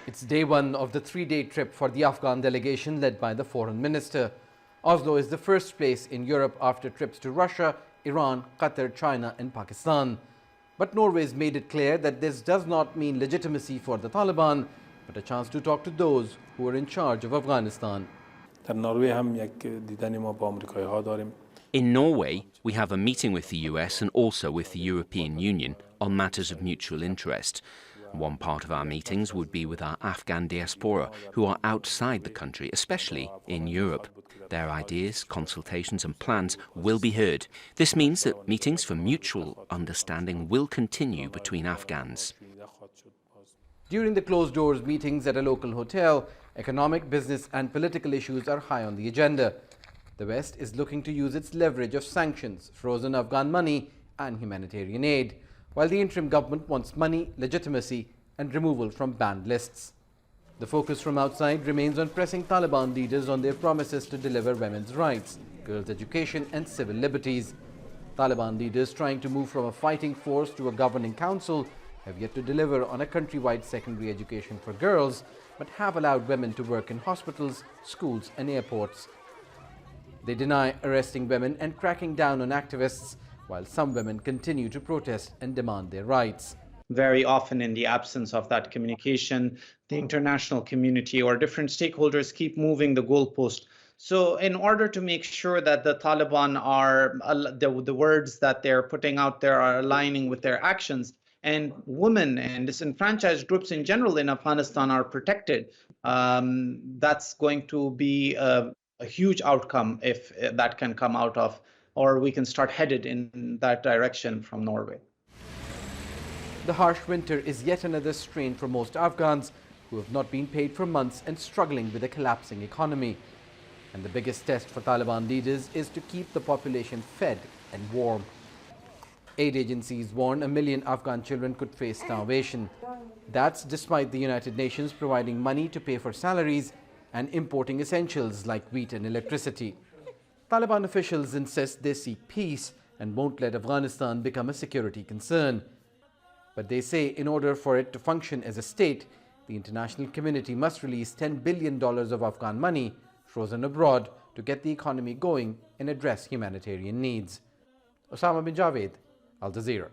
It's day one of the three-day trip for the Afghan delegation led by the foreign minister. Oslo is the first place in Europe after trips to Russia, Iran, Qatar, China and Pakistan. But Norway has made it clear that this does not mean legitimacy for the Taliban, but a chance to talk to those who are in charge of Afghanistan. In Norway, we have a meeting with the US and also with the European Union on matters of mutual interest. One part of our meetings would be with our Afghan diaspora, who are outside the country, especially in Europe. Their ideas, consultations and plans will be heard. This means that meetings for mutual understanding will continue between Afghans. During the closed-doors meetings at a local hotel, economic, business and political issues are high on the agenda. The West is looking to use its leverage of sanctions, frozen Afghan money and humanitarian aid, while the interim government wants money, legitimacy and removal from banned lists. The focus from outside remains on pressing Taliban leaders on their promises to deliver women's rights, girls' education and civil liberties. Taliban leaders trying to move from a fighting force to a governing council have yet to deliver on a countrywide secondary education for girls, but have allowed women to work in hospitals, schools and airports. They deny arresting women and cracking down on activists, while some women continue to protest and demand their rights. Very often, in the absence of that communication, the international community or different stakeholders keep moving the goalpost. So in order to make sure that the Taliban are, the words that they're putting out there are aligning with their actions, and women and disenfranchised groups in general in Afghanistan are protected, that's going to be a huge outcome if that can come out of, or we can start headed in that direction from Norway. The harsh winter is yet another strain for most Afghans who have not been paid for months and struggling with a collapsing economy. And the biggest test for Taliban leaders is to keep the population fed and warm. Aid agencies warn 1 million Afghan children could face starvation. That's despite the United Nations providing money to pay for salaries and importing essentials like wheat and electricity. Taliban officials insist they seek peace and won't let Afghanistan become a security concern. But they say in order for it to function as a state, the international community must release $10 billion of Afghan money frozen abroad to get the economy going and address humanitarian needs. Osama bin Javaid, Al Jazeera.